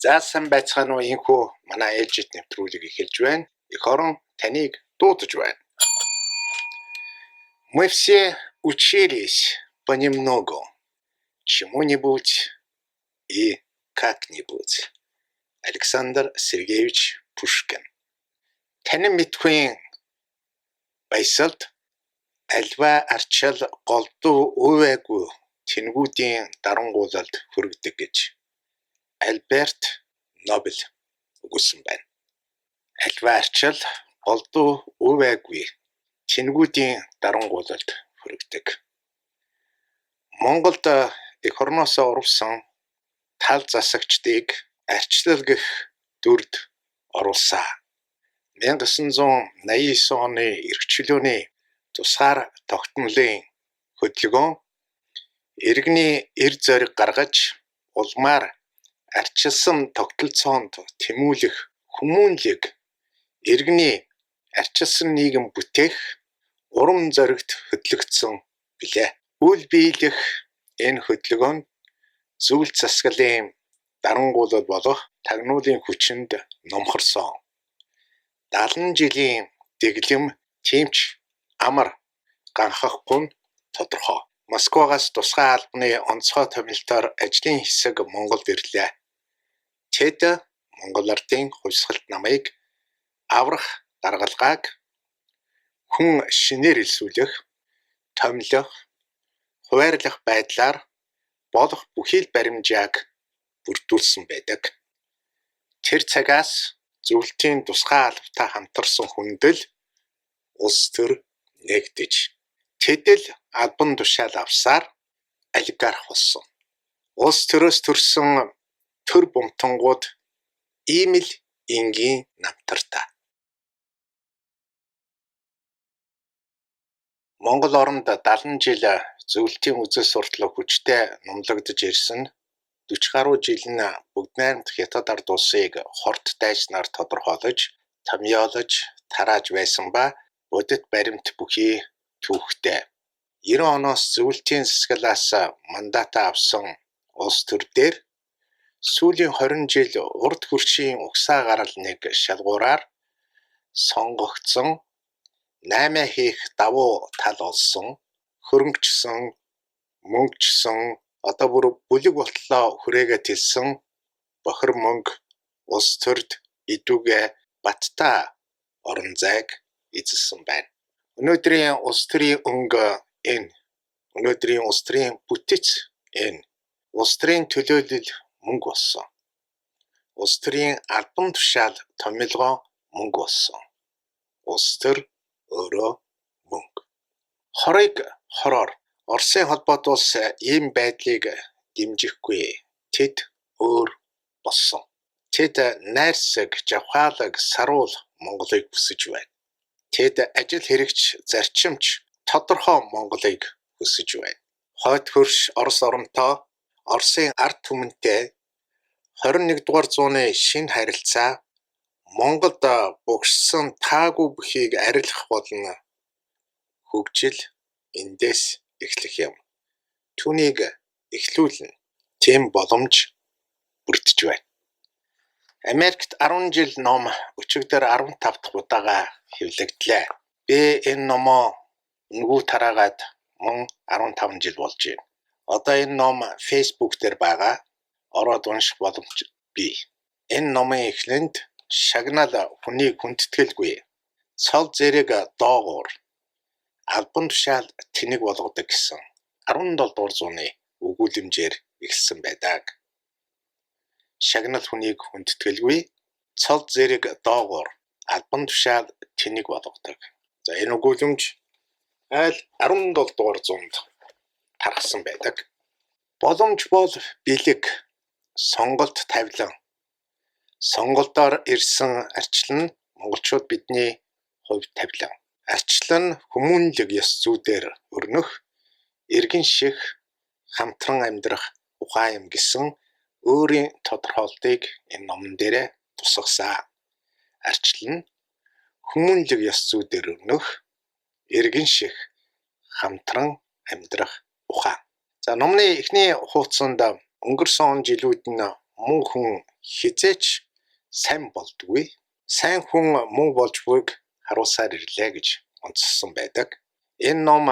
Заасан байцгаана уу энхүү манай ээлжид нэвтрүүлэг эхэлж байна. Эх орон таныг дуудаж байна. Мы все учились понемногу, чему-нибудь и как-нибудь. Александр Сергеевич Пушкин. Танин мэдхийн баясгалд альва арчил голдуу ууйгүй тэнгүүдийн дарангуулалд хүргэдэг гэж Альберт Нобель өгсөн байна. Альва арчил голдуу ууйгүй тэнгүүдийн дарангуулалд хүргэдэг. Монголд эх орноосоо урвсан тал засагчдыг арчлал гэх дүрд оруулсан. 1989 оны эрх чөлөөний тусгаар тогтнолын хөдөлгөөн иргэний эр зориг гаргаж улмаар арчилсан тогтолцоонд тэмүүлэх хүмүүнлэг иргэний арчилсан нийгэм бүтээх урам зоригт хөтлөгдсөн билээ. Үйл биелэх энэ хөдөлгөөнд зүйл засаглалын дарангуулал болох тагнуулын хүчинд номхорсон. 70 жилийн дэглэм тэмч амар ганхахгүй нь тодорхой. Москвагаас тусгай албаны онцгой томилтоор ажлын хэсэг Монголд ирлээ. Тэд Монгол ардын хувьсгалт намыг аврах даргалгааг хүн шинээр илсүүлэх, томилох, хуваарлах байдлаар болох бүхий л баримжааг бүрдүүлсэн байдаг. Тэр цагаас зөвлөлтийн тусгай албатай хамтарсан хүндэл улс төр нэгдэж тэдэл албан тушаал авсаар олигарх болсон. Улс төрөөс төрсөн төр бумтангууд ийм л энгийн намтартай. Монгол оронд 70 жил зөвлөлтийн үзэл суртал хүчтэй нумлагдж ирсэн 40 гаруй жил нь бүгд найрамдах хятад ард улсыг хорт дайснаар тодорхойлож, томьёолож, тарааж байсан ба бодит баримт бүхий түүхтэй. 90 оноос зөвлөлтийн засаглалаас мандата авсан улс төр дээр сүүлийн 20 жил урд хөршийн угсаа гарал нэг шалгуураар сонгогдсон 8 хийх давуу тал олсон, хөрөнгөчсөн, мөнгөчсөн, одоо бүр бүлэг болтлоо хүрээгээ тэлсэн бохир мөнгө улс төрд идүүгээ баттай орон зайг эзэлсэн байна. Өнөөдрийн улс төрийн өнгө энэ, өнөөдрийн улс төрийн бүтэц энэ, улс төрийн төлөөлөл мөнгө болсон. Улс төрийн албан тушаал томилгоо мөнгө болсон. Улс төр өөрөө мөнгө. Хорыг хороор Оросын холбоот улс ийм байдлыг дэмжихгүй. Тэд өөр болсон. Тэд найрсаг, жавхаалаг, саруул Монголыг хүсэж байна. Тэд ажил хэрэгч, зарчимч, тодорхой Монголыг хүсэж байна. Хойд хөрш Орос оронтой Оросын ард түмэнтэй 21 дугаар зууны шинэ харилцаа Монголд бугшсан таагүй бүхийг арилгах болно. Хөгжил эндээс эхлэх юм. Түүнийг эхлүүлнэ. Тийм боломж бүрдэж байна. Америкт 10 жил ном өчигдөр 15 дахь удаага хэвлэгдлээ. Би энэ номоо өнгөө тараагаад мөн 15 жил болж байна. Одоо энэ ном Facebook дээр байгаа. Ороод унших боломж бий. Энэ номын эхлэнд шагнал хүнийг хүндэтгэлгүй. Цол зэрэг доогуур албан тушаал тэнэг болгодог гэсэн 17 дугаар зууны өгүүлэмжээр эхэлсэн байдаг. Шагнал хүнийг хүндэтгэлгүй, цол зэрэг доогуур албан тушаал тэнэг болгодог. За энэ өгүүлэмж айл 17 дугаар зуунд тархсан байдаг. Боломж бол бэлэг, сонголт тавилан. Сонголтоор ирсэн арчлал нь монголчууд бидний хувь тавилан. Арчлал нь хүмүүнлэг ёс зүйдээр өрнөх, иргэн ших, хамтран амьдрах ухаан юм гэсэн өөрийн тодорхойлтыг энэ номон дээрээ тусгасан. Арчлал нь хүмүүнлэг ёс зүйдээр өрнөх, иргэн ших, хамтран амьдрах ухаан. За номны эхний хуудсанд өнгөрсөн жилүүд нь мөн хүн хизээч сайн болдгүй. Сайн хүн мөн болж буйг харуулсаар ирлээ гэж онцлсон байдаг. Энэ ном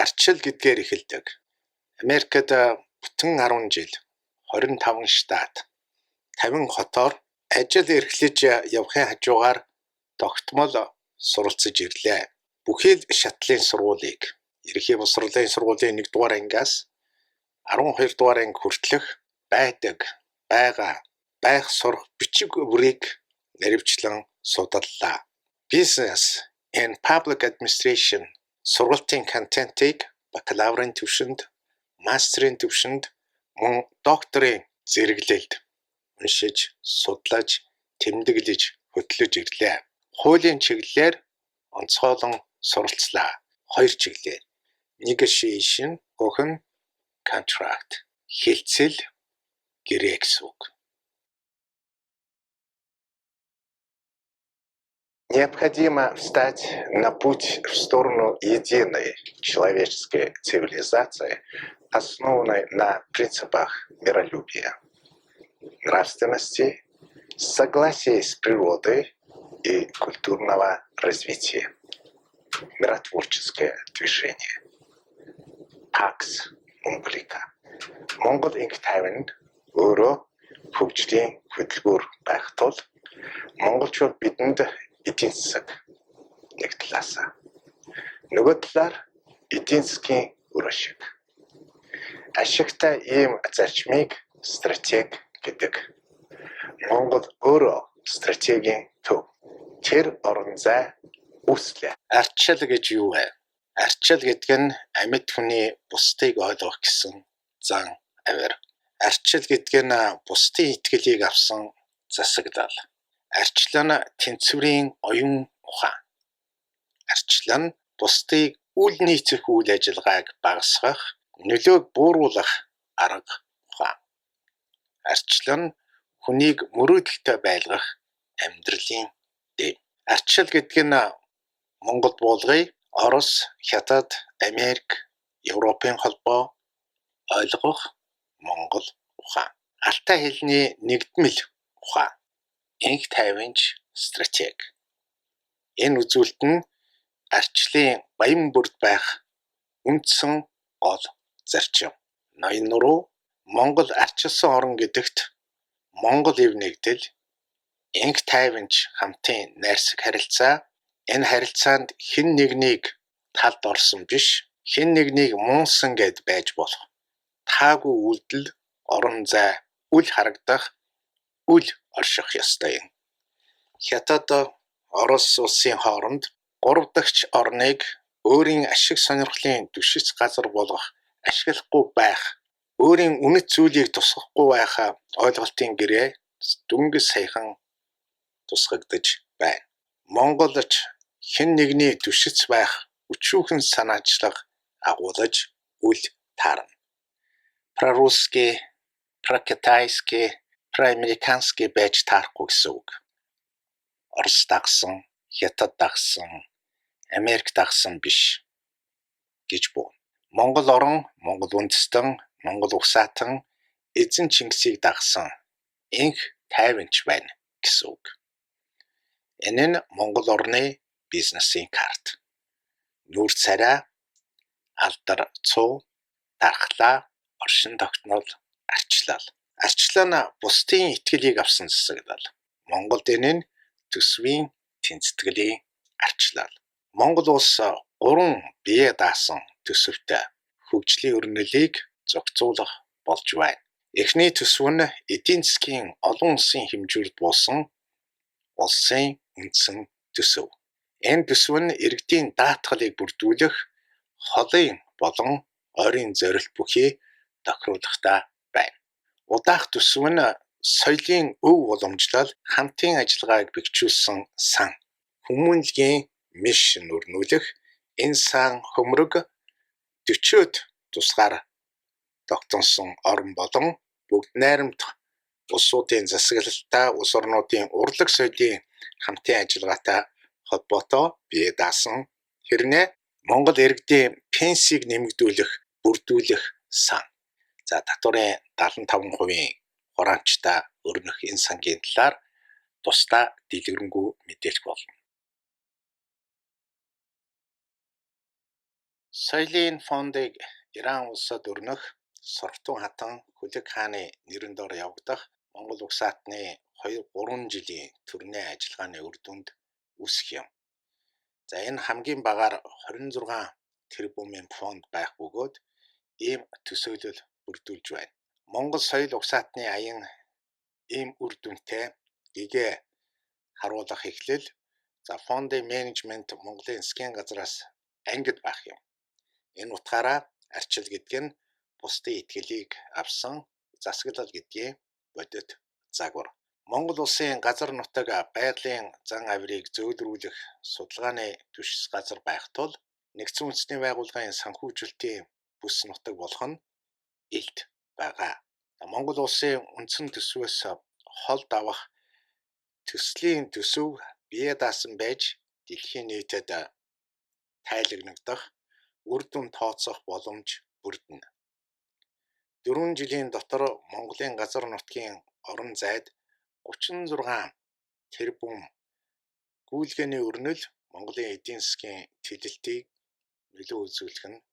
арчил гэдгээр эхэлдэг. Америкт бүтэн 10 жил 25 штат 50 хотоор ажил эрхлэж явахын хажуугаар тогтмол суралцж ирлээ. Бүхий л шатлын сургуулийг ерөнхий боловсролын сургуулийн 1-р ангиас 12 дугаар анги хүртэлх байх сурах бичиг бүрийг наривчлан судаллаа. Business and Public Administration сургалтын контентыг бакалаврын түвшинд, мастерын түвшинд, мөн докторийн зэрэглэлд уншиж, судлаж, тэмдэглэж, хөтлөж ирлээ. Хуулийн чиглэлээр онцгойлон суралцлаа. 2 чиглэлээр. Negotiation, өхөн contract, хэлцэл, гэрээ гэсэн үг. Необходимо встать на путь в сторону единой человеческой цивилизации, основанной на принципах миролюбия, нравственности, согласия с природой и культурного развития. Миротворческое движение. Pax Umbilica. Монгол инх тайванд өөрөө хөгжлийн хөтөлбөр байх тул монголчууд бидэнд эдийн засаг нэг талаасаа, нөгөө талаар эдийн засгийн үр ашиг. Ашигтай ийм зарчмыг стратеги гэдэг. Монгол өөрөө стратегийн төв. Тэр орон зай үүслээ. Арчил гэж юу вэ? Арчил гэдэг нь амьд хүний бусдыг ойлгох гэсэн зан авир. Арчил гэдэг нь бусдын итгэлийг авсан засаглал. Арчил нь тэнцвэрийн оюун ухаан. Арчил нь бусдыг үл нийцэх үйл ажиллагааг багасгах, нөлөөг бууруулах арга ухаан. Арчил нь хүнийг мөрөөдөлтөй байлгах амьдралын дэв. Арчил гэдэг нь Монгол буулгыг Орос, Хятад, Америк, Европын холбоо ойлгох Монгол ухаан. Алтай хэлний нэгдмэл ухаан. Инх тайванч стратеги. Энэ үзүүлэлт нь арчлын баян бүрд байх үндсэн гол зарчим. Ноён нуруу Монгол арчилсан орн гэдэгт Монгол ив нэгдэл, инх тайванч хамтын найрсаг харилцаа. Энэ харилцаанд хэн нэгнийг талд орсон биш, хэн нэгнийг муунсан гэд байж болох. Таагүй үйлдэл, орон зай, үл харагдах, үл орших ёстой юм. Хятад, Орос улсын хооронд 3 дахь орныг өөрийн ашиг сонирхлын түшиц газар болгох, ашиглахгүй байх, өөрийн үнэт зүйлийг тусгахгүй байх ойлголтын гэрээ дүнгийн саяхан тусгагдж байна. Монголч хэн нэгний түшиц байх өчүүхэн санаачлах агуулж үл таарна. Прорусский, прокитайский, проамериканский байж таарахгүй гэсэн үг. Орос дагсан, Хятад дагсан, Америк дагсан биш гэж буу. Монгол орон, Монгол үндэстэн, Монгол угсаатан эзэн Чингисийг дагсан инх тайванч байна гэсэн үг. Энэ нь Монгол орны бизнесийн карт. Нүүр царай, алдар цуу, дархлаа, оршин тогтнол, арчлал. Арчлал нь бусдын итгэлийг авсан засаглал. Монголд энэ нь төсвийн тэнцэтгэлийн арчлал. Монгол улс 3 бие даасан төсөвтэй хөгжлийн өрнөлийг зохицуулах болж байна. Эхний төсөв нь эдийн засгийн олон улсын хэмжүүрд буусан улсын үндсэн төсөв. Энэ төсөв нь иргэдийн даатгалыг бүрдүүлэх, холын болон ойрын зорилт бүхий тохируулахтай байна. Удаах төсөв нь соёлын өв уламжлал, хамтын ажиллагааг бэхжүүлсэн сан. Хүмүүнлэгийн мишн өрнүүлэх, энэ сан хөмрөг 40-од тусгаар тогтносон орн болон бүгд найрамдах улсуудын засаглалтай улс орнуудын урлаг соёлын хамтын ажиллагаатай холбоотой бие даасан хэрнээ Монгол иргэдийн пенсийг нэмэгдүүлэх, бүрдүүлэх сан. За татварын 75% хураамжтай өрнөх энэ сангийн талаар тусдаа дэлгэрэнгүй мэдээлэх болно. Соёлын фондыг Иран улсад өрнөх Суртан хатан Хүлэг хааны нэрэн дор явагдах Монгол уг саатны 2-3 жилийн төрний ажиллагааны үр дүнд үүсэх юм. За энэ хамгийн багаар 26 тэрбумын фонд байх бөгөөд ийм төсөөлөл бүрдүүлж байна. Монгол соёл уг саатны аян ийм үр дүнтэй гэгээ харуулах эхлэл фондын менежмент Монголын засгийн газраас ангид байх юм. Энэ утгаараа арчил гэдэг нь бусдын итгэлийг авсан засаглал гэдгийн бодит загвар. Монгол улсын газар нутаг байгалийн зан авирыг зөөлрүүлэх судалгааны түвшис газар байх тул Нэгдсэн үндэсний байгууллагын санхүүжилтийн бүс нутаг болох нь илт байгаа. Монгол улсын үндсэн төсвөөс холд авах төслийн төсөв бие даасан байж дэлхийн нийтэд тайлагнагдах үр дүн тооцох боломж бүрдэнэ. 4 жилийн дотор Монголын газар нутгийн орон зайд 36 тэрбум гүйлгээний өрнөл Монголын эдийн засгийн тэлэлтийг нөлөө үзүүлэх нь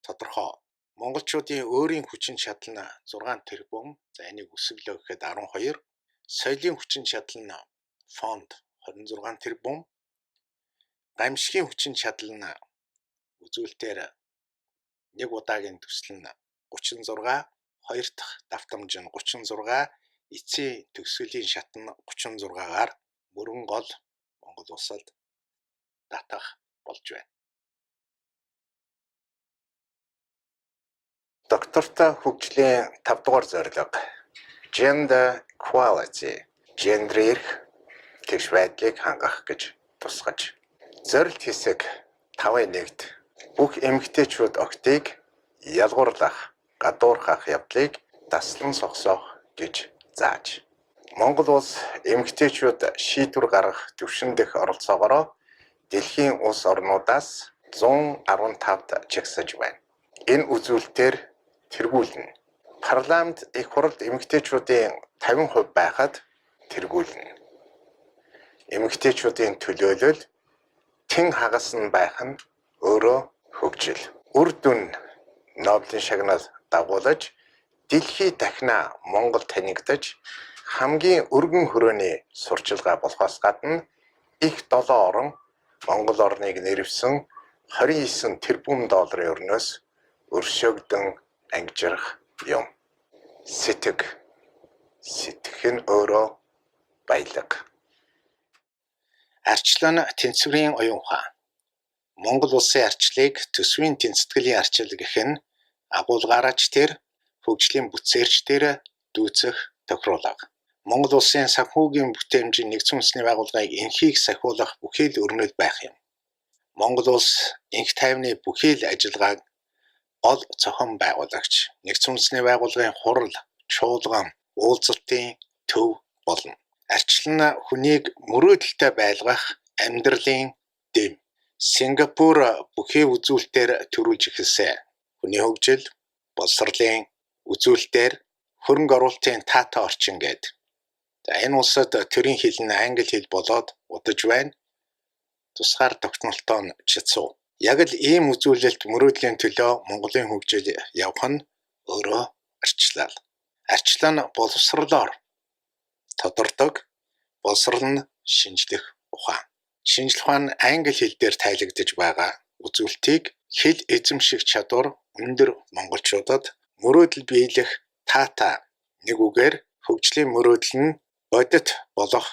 тодорхой. Монголчуудын өөрийн хүчин чадал нь 6 тэрбум, энийг өсвөлөө гэхэд 12, соёлын хүчин чадал нь фонд 26 тэрбум, гамшигын хүчин чадал нь үзүүлэлтээр нэг удаагийн төсөл нь 36, хоёр дахь давтамж нь 36, эцсийн төгсгөлийн шат нь 36-аар мөрөн гол Монгол улсад татах болж байна. Доктортой хөгжлийн 5 дугаар зорилго Gender Equality, гендер эрх тэгш байдлыг хангах гэж тусгаж. Зорилт хэсэг 5.1-д бүх эмэгтэйчүүд октыг ялгуурлах, гадуурхах явдлыг таслан зогсоох гэж зааж. Монгол улс эмэгтэйчүүд шийдвэр гаргах түвшин дэх оролцоогоор дэлхийн улс орнуудаас 115-д жагсаж байна. Энэ үзүүлэлтээр тэргүүлнэ. Парламент их хурлд эмэгтэйчүүдийн 50% байхад тэргүүлнэ. Эмэгтэйчүүдийн төлөөлөл тэн хагас нь байх нь өөрөө хөгжил. Үр дүн Нобелийн шагнал дагуулж дэлхий дахина Монгол танигдаж хамгийн өргөн хүрээний сурчилгаа болохоос гадна их 7 орн Монгол орныг нэрвсэн 29 тэрбум долларын өрнөөс өршөөгдөн ангижрах юм. Сэтгэх нь өөрөө баялаг. Арчлан тэнцвэрийн оюун ухаан. Монгол улсын арчлыг төсвийн тэнцэтгэлийн арчил гэх нь агуулгаараач тэр хөгжлийн бүтцээрч тэр дүүцэх тохируулга. Монгол улсын санхүүгийн бүтээмжийн Нэгдсэн үндэсний байгууллагыг энхийг сахиулах бүхий л өрнөл байх юм. Монгол улс энх тайвны бүхий л ажиллагааг гол зохион байгуулагч Нэгдсэн үндэсний байгууллагын хурал, чуулган, уулзалтын төв болно. Арчил нь хүнийг мөрөөдөлтэй байлгах амьдралын дэм. Сингапур бүхий үзүүлэлтээр төрүүлж эхэлсэн. Хүний хөгжил, боловсролын үзүүлэлтээр хөрөнгө оруулалтын таатай орчин гээд. Энэ улсад төрийн хэл нь англи хэл болоод удаж байна. Тусгаар тогтнолтоо нь чицүү. Яг л ийм үзүүлэлт мөрөөдлийн төлөө Монголын хөгжил явах нь өөрөө арчлал. Арчлал нь боловсролоор тодордог. Боловсрол нь шинжлэх ухаан. Шинжлэх ухаан нь англи хэл дээр тайлагдж байгаа үзүүлэлтийг хэл эзэмших чадвар өндөр монголчуудад мөрөөдөл биелэх таатай нэг үгээр хөгжлийн мөрөөдөл нь бодит болох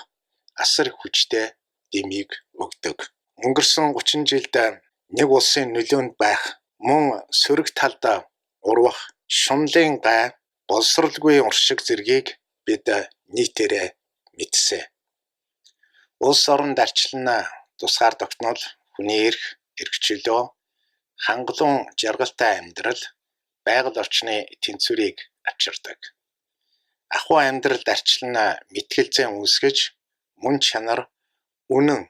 асар хүчтэй дэмийг өгдөг. Өнгөрсөн 30 жилд нэг улсын нөлөөнд байх мөн сөрөг талд урвах шунлын гай боловсралгүй уршиг зэргийг бид нийтээрээ мэдсэн. Улс оронд арчил нь тусгаар тогтнол, хүний эрх, эрхчлөө, хангалуун жаргалтай амьдрал, байгаль орчны тэнцвэрийг авчирдаг. Ахуй амьдралд арчил нь мэтгэлзээ үүсгэж, мөн чанар, үнэн,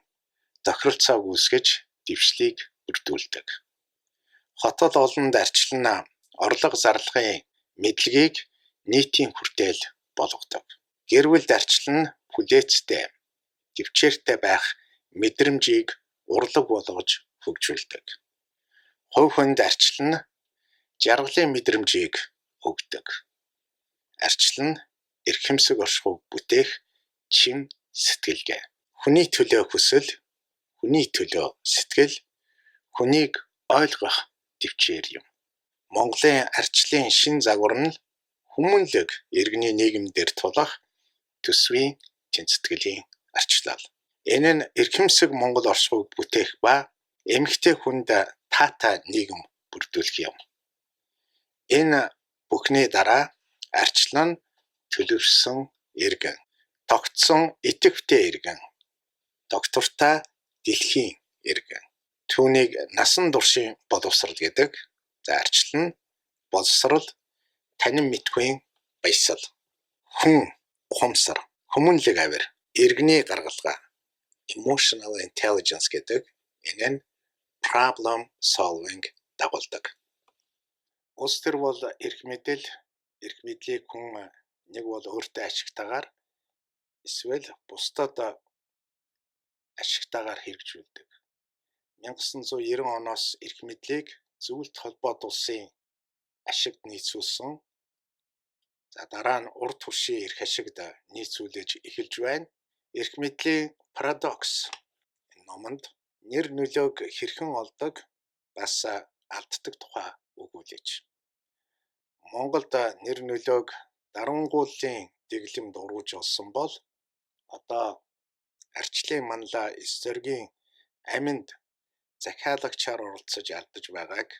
тохиролцоог үүсгэж, дэвшлийг бүрдүүлдэг. Хотод олонд арчил нь орлого зарлагын мэдлэгийг нийтийн хүртээл болгодог. Гэр бүлд арчил нь хүлээцтэй, төвчээртэй байх мэдрэмжийг урлаг болгож хөгжүүлдэг. Хувь хүнд арчил нь жаргалын мэдрэмжийг өгдөг. Арчил нь эрхэмсэг оршихуйг бүтээх чин сэтгэлгээ. Хүний төлөө хүсэл, хүний төлөө сэтгэл, хүнийг ойлгох төвчээр юм. Монголын арчлын шин загвар нь хүмүүнлэг иргэний нийгэмдэр тулах төсвийн тэнцэтгэлийн арчлал. Энэ нь эрхэмсэг Монгол оршихуйг бүтээх ба эмэгтэй хүнд таатай нийгэм бүрдүүлэх юм. Энэ бүхний дараа арчил нь төлөвшсөн иргэн, тогтсон идэвхтэй иргэн, доктортой дэлхийн иргэн. Түүнийг насан туршийн боловсрал гэдэг. За арчил нь боловсрал, танин мэдхүйн баясал, хүн ухамсар, хүмүүнлэг авир, иргэний гаргалгаа, emotional intelligence гэдэг. Энэ нь problem solving дагуулдаг. Улс төр бол эрх мэдлийг хүн нэг бол өөртөө ашигтайгаар эсвэл бусдад ашигтайгаар хэрэгжүүлдэг. 1990 оноос эрх мэдлийг зөвлөлт холбоот улсын ашигт нийцүүлсэн. За дараа нь урд хүршийн эрх ашигт нийцүүлж эхэлж байна. Эрх мэдлийн парадокс номонд нэр нөлөөг хэрхэн олдог, бас алддаг тухай өгүүлж. Монголд нэр нөлөөг дарангууллын дэглэмд ургаж олсон бол одоо арчлын манлай эс зоригийн аминд захиалагчаар оролцож алдаж байгааг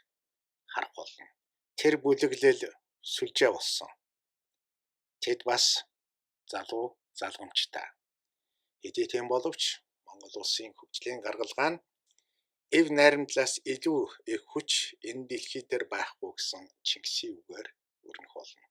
харах болно. Тэр бүлэглэл сүлжээ болсон. Тэд бас залгамжтай. Хэдий тийм боловч Монгол улсын хөгжлийн гаргалгаа нь эв найрамдлаас илүү их хүч энэ дэлхий дээр байхгүй гэсэн Чингисийн үгээр өрнөх болно.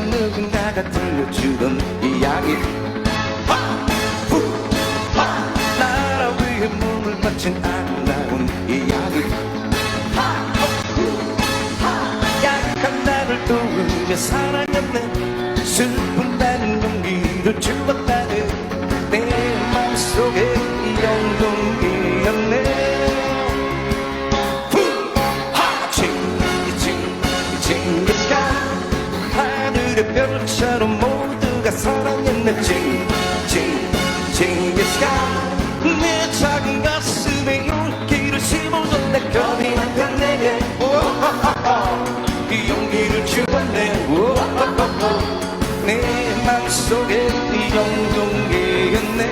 누군가가 들려주던 이야기 나라 위에 몸을 바친 아름다운 이야기 약한 나를 도우며 사랑했네 슬픈다는 용기를 주었다는 내 맘속에 영동이었네 별처럼 모두가 사랑했네 징기스칸 내 작은 가슴에 용기를 심어준 내 겁이 많던 내게 이 용기를 주었네 내 맘속에 영동이었네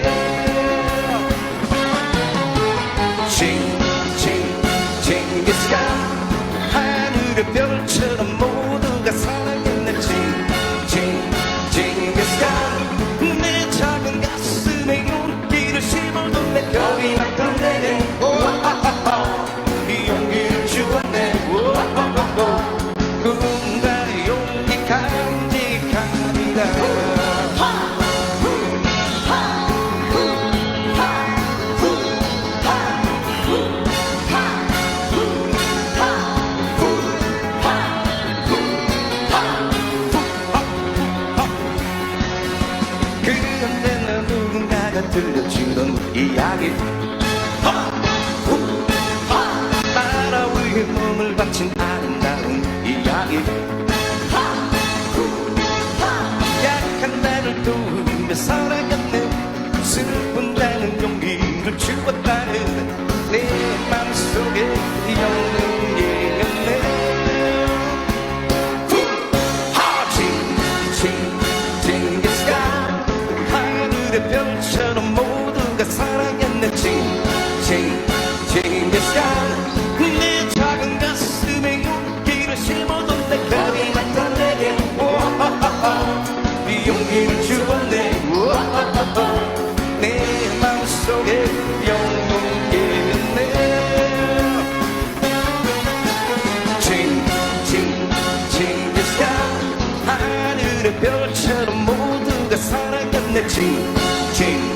징기스칸 하늘의 별처럼 모두가 사랑했네 내 작은 가슴에 용기를 심어둔 내 겁이 났던 내게 이 용기를 주었네 꿈과 용기 간직합니다 들려주던 이야기 나라 위에 몸을 바친 아름다운 이야기 약한 나를 도우며 사랑했네 슬픈다는 용기를 주었다는 내 맘속에 영웅이었네 하늘의 별처럼 모두가 사랑했네 징기스칸 내 작은 가슴에 용기를 심어둔 내 겁이 났던 내게 이 용기를 주었네 내 별처럼 모두가 살아갔네 칭칭